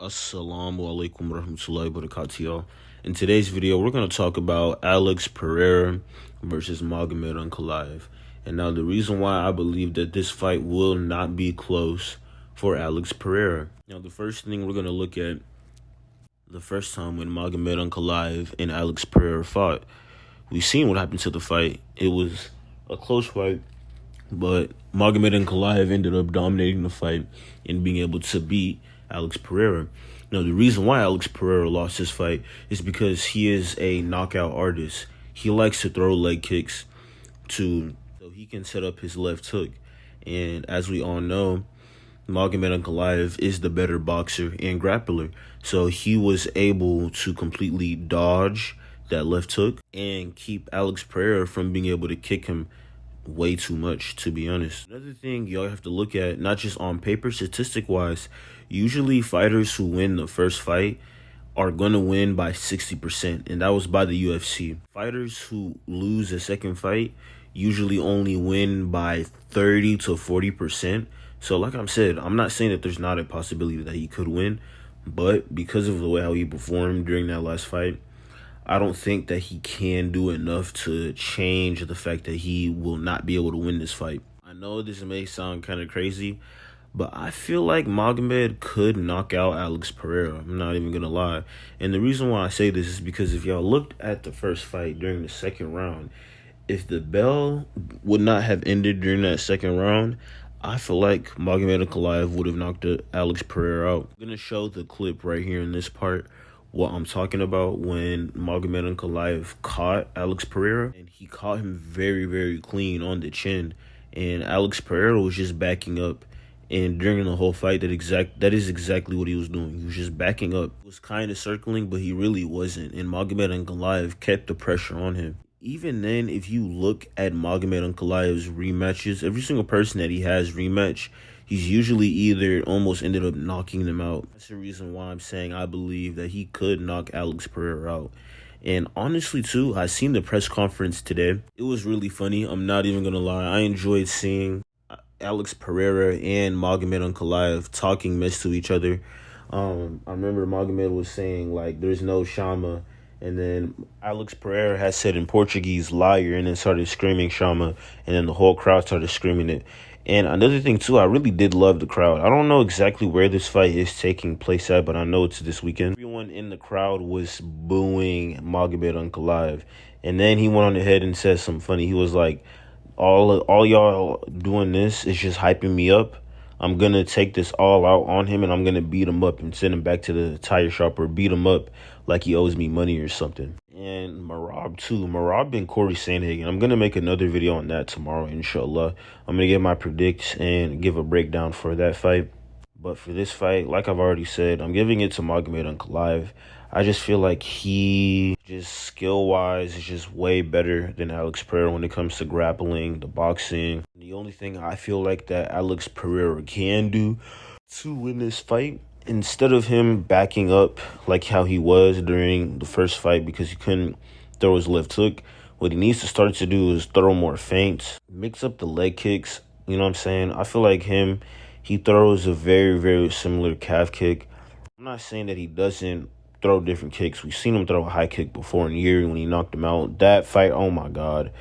Assalamu alaikum warahmatullahi wabarakatuh, y'all. In today's video, we're going to talk about Alex Pereira versus Magomed Ankalaev. And now the reason why I believe that this fight will not be close for Alex Pereira. Now, the first thing we're going to look at, the first time when Magomed Ankalaev and Alex Pereira fought, we seen what happened to the fight. It was a close fight, but Magomed Ankalaev ended up dominating the fight and being able to beat Alex Pereira. Now, the reason why Alex Pereira lost this fight is because he is a knockout artist. He likes to throw leg kicks so he can set up his left hook. And as we all know, Magomed Ankalaev is the better boxer and grappler. So he was able to completely dodge that left hook and keep Alex Pereira from being able to kick him way too much, to be honest. Another thing y'all have to look at, not just on paper, statistic-wise, usually fighters who win the first fight are going to win by 60%, and that was by the UFC. Fighters who lose a second fight usually only win by 30 to 40%. So like I said, I'm not saying that there's not a possibility that he could win, but because of the way how he performed during that last fight, I don't think that he can do enough to change the fact that he will not be able to win this fight. I know this may sound kind of crazy, but I feel like Magomed could knock out Alex Pereira. I'm not even going to lie. And the reason why I say this is because if y'all looked at the first fight during the second round, if the bell would not have ended during that second round, I feel like Magomed Ankalaev would have knocked Alex Pereira out. I'm going to show the clip right here in this part what I'm talking about when Magomed Ankalaev caught Alex Pereira, and he caught him very, very clean on the chin, and Alex Pereira was just backing up. And during the whole fight, that is exactly what he was doing. He was just backing up. He was kind of circling, but he really wasn't. And Magomed Ankalaev kept the pressure on him. Even then, if you look at Magomed Ankalaev's rematches, every single person that he has rematch, he's usually either almost ended up knocking them out. That's the reason why I'm saying I believe that he could knock Alex Pereira out. And honestly, too, I seen the press conference today. It was really funny. I'm not even going to lie. I enjoyed seeing Alex Pereira and Magomed Ankalaev talking mess to each other. I remember Magomed was saying, like, there's no Shama. And then Alex Pereira had said in Portuguese, liar, and then started screaming Shama. And then the whole crowd started screaming it. And another thing, too, I really did love the crowd. I don't know exactly where this fight is taking place at, but I know it's this weekend. Everyone in the crowd was booing Magomed Ankalaev. And then he went on ahead and said something funny. He was like, all y'all doing this is just hyping me up. I'm going to take this all out on him, and I'm going to beat him up and send him back to the tire shop or beat him up like he owes me money or something. And Marab, too. Marab and Corey Sandhagen. I'm going to make another video on that tomorrow, inshallah. I'm going to get my predicts and give a breakdown for that fight. But for this fight, like I've already said, I'm giving it to Magomed Ankalaev. I just feel like he, just skill-wise, is just way better than Alex Pereira when it comes to grappling, the boxing. The only thing I feel like that Alex Pereira can do to win this fight, instead of him backing up like how he was during the first fight because he couldn't throw his left hook, what he needs to start to do is throw more feints, mix up the leg kicks. You know what I'm saying? I feel like he throws a very, very similar calf kick. I'm not saying that he doesn't throw different kicks. We've seen him throw a high kick before in Yuri when he knocked him out. That fight, oh my God.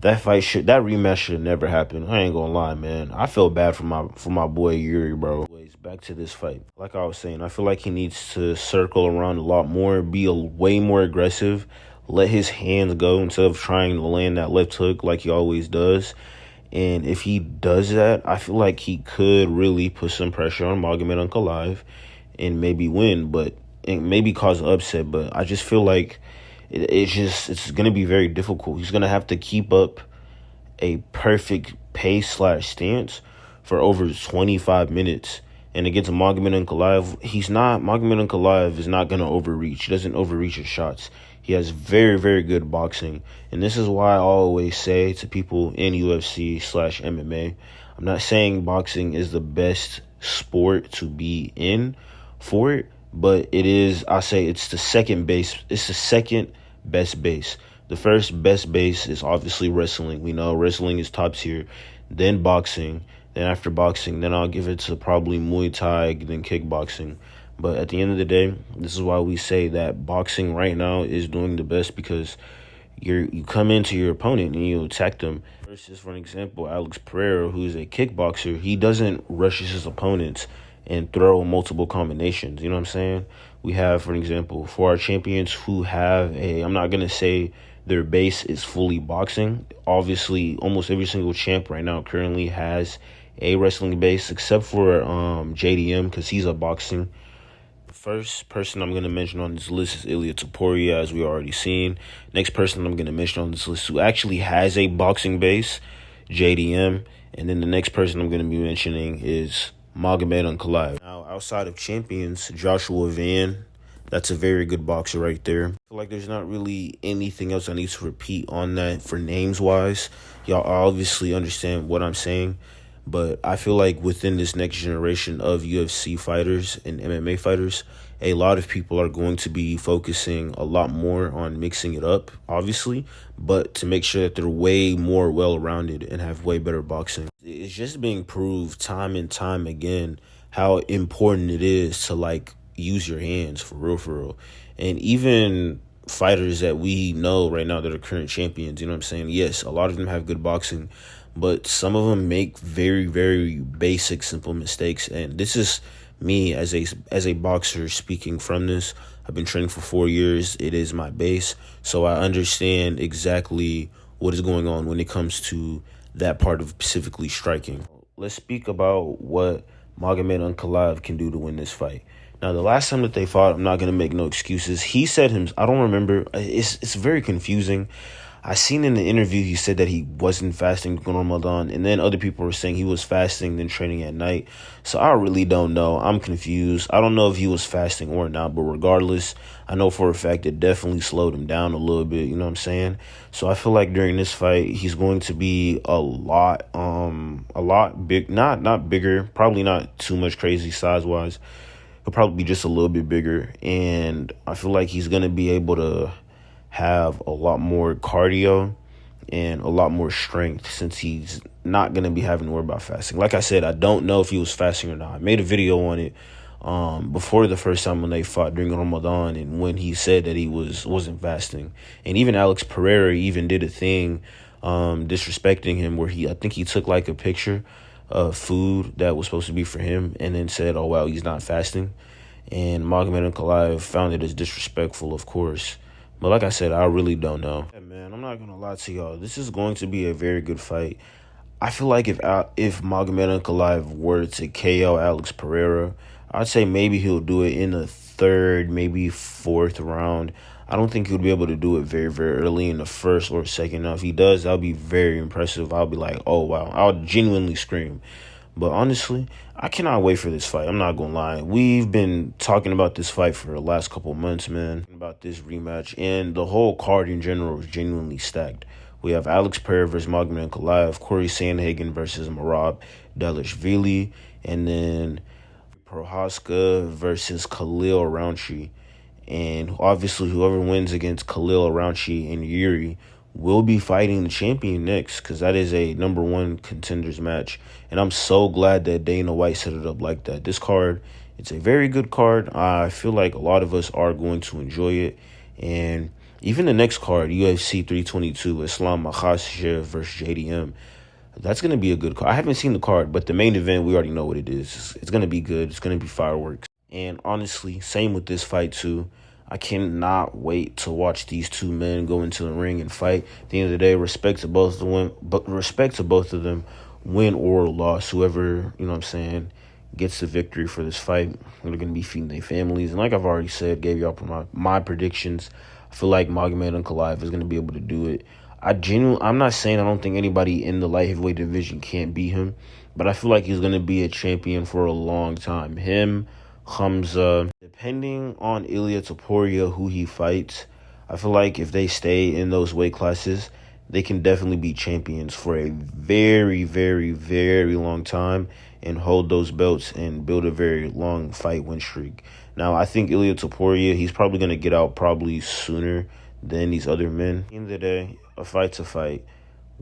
That rematch should have never happened. I ain't gonna lie, man. I feel bad for my boy Yuri, bro. Back to this fight. Like I was saying, I feel like he needs to circle around a lot more, be way more aggressive, let his hands go instead of trying to land that left hook like he always does. And if he does that, I feel like he could really put some pressure on Magomed Ankalaev and maybe win, and maybe cause an upset. But I just feel like it's going to be very difficult. He's going to have to keep up a perfect pace/stance for over 25 minutes. And against Magomed Ankalaev, Magomed Ankalaev is not going to overreach. He doesn't overreach his shots. He has very, very good boxing. And this is why I always say to people in UFC/MMA, I'm not saying boxing is the best sport to be in for it, but it is, I say it's the second best base. The first best base is obviously wrestling. We know wrestling is top tier. Then boxing. Then after boxing, then I'll give it to probably Muay Thai, then kickboxing. But at the end of the day, this is why we say that boxing right now is doing the best, because you come into your opponent and you attack them. Versus, for an example, Alex Pereira, who's a kickboxer, he doesn't rush his opponents and throw multiple combinations. You know what I'm saying? We have, for example, for our champions who have I'm not going to say their base is fully boxing. Obviously, almost every single champ right now currently has a wrestling base, except for JDM, because he's a boxing. First person I'm going to mention on this list is Elias, as we already seen. Next person I'm going to mention on this list who actually has a boxing base, JDM. And then the next person I'm going to be mentioning is Magomed Ankalaev. Now, outside of champions, Joshua Van, that's a very good boxer right there. I feel like there's not really anything else I need to repeat on that for names-wise. Y'all obviously understand what I'm saying. But I feel like within this next generation of UFC fighters and MMA fighters, a lot of people are going to be focusing a lot more on mixing it up, obviously, but to make sure that they're way more well-rounded and have way better boxing. It's just being proved time and time again how important it is to, like, use your hands for real, for real. And even fighters that we know right now that are current champions, you know what I'm saying? Yes, a lot of them have good boxing, but some of them make very, very basic, simple mistakes. And this is me as a boxer speaking from this. I've been training for 4 years. It is my base. So I understand exactly what is going on when it comes to that part of specifically striking. Let's speak about what Magomed Ankalaev can do to win this fight. Now, the last time that they fought, I'm not going to make no excuses. He said I don't remember. It's very confusing. I seen in the interview he said that he wasn't fasting during Ramadan, and then other people were saying he was fasting then training at night. So I really don't know. I'm confused. I don't know if he was fasting or not, but regardless, I know for a fact it definitely slowed him down a little bit, you know what I'm saying? So I feel like during this fight, he's going to be a lot big, not bigger, probably not too much crazy size-wise. He'll probably be just a little bit bigger, and I feel like he's going to be able to have a lot more cardio and a lot more strength, since he's not going to be having to worry about fasting. Like I said, I don't know if he was fasting or not. I made a video on it before the first time when they fought during Ramadan, and when he said that he wasn't fasting. And even Alex Pereira even did a thing disrespecting him, where I think he took like a picture of food that was supposed to be for him and then said, oh, wow, he's not fasting. And Magomed Ankalaev found it as disrespectful, of course. But like I said, I really don't know. Yeah, man, I'm not going to lie to y'all. This is going to be a very good fight. I feel like if Magomed Ankalaev were to KO Alex Pereira, I'd say maybe he'll do it in the third, maybe fourth round. I don't think he'll be able to do it very, very early in the first or second. Now, if he does, that'll be very impressive. I'll be like, oh, wow. I'll genuinely scream. But honestly, I cannot wait for this fight. I'm not going to lie. We've been talking about this fight for the last couple of months, man, about this rematch. And the whole card in general is genuinely stacked. We have Alex Pereira versus Magomed Ankalaev, Corey Sandhagen versus Merab Dvalishvili, and then Prohaska versus Khalil Rountree. And obviously, whoever wins against Khalil Rountree and Yuri will be fighting the champion next, because that is a #1 contenders match. And I'm so glad that Dana White set it up like that. This card, it's a very good card. I feel like a lot of us are going to enjoy it. And even the next card, UFC 322, Islam Makhachev versus JDM, that's going to be a good card. I haven't seen the card, but the main event, we already know what it is. It's going to be good. It's going to be fireworks. And honestly, same with this fight too. I cannot wait to watch these two men go into the ring and fight. At the end of the day, respect to both of them, win or loss. Whoever, you know what I'm saying, gets the victory for this fight, they're going to be feeding their families. And like I've already said, gave y'all my predictions. I feel like Magomed Ankalaev is going to be able to do it. I'm not saying I don't think anybody in the light heavyweight division can't beat him, but I feel like he's going to be a champion for a long time. Him, Hamza, depending on Elias, who he fights, I feel like if they stay in those weight classes, they can definitely be champions for a very, very, very long time and hold those belts and build a very long fight win streak. Now, I think Elias, he's probably going to get out probably sooner than these other men. At the end of the day, a fight's a fight.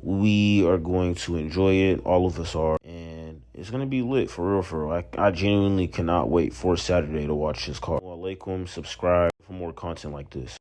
We are going to enjoy it. All of us are. And It's going to be lit, for real, for real. I genuinely cannot wait for Saturday to watch this card. Alaikum, subscribe for more content like this.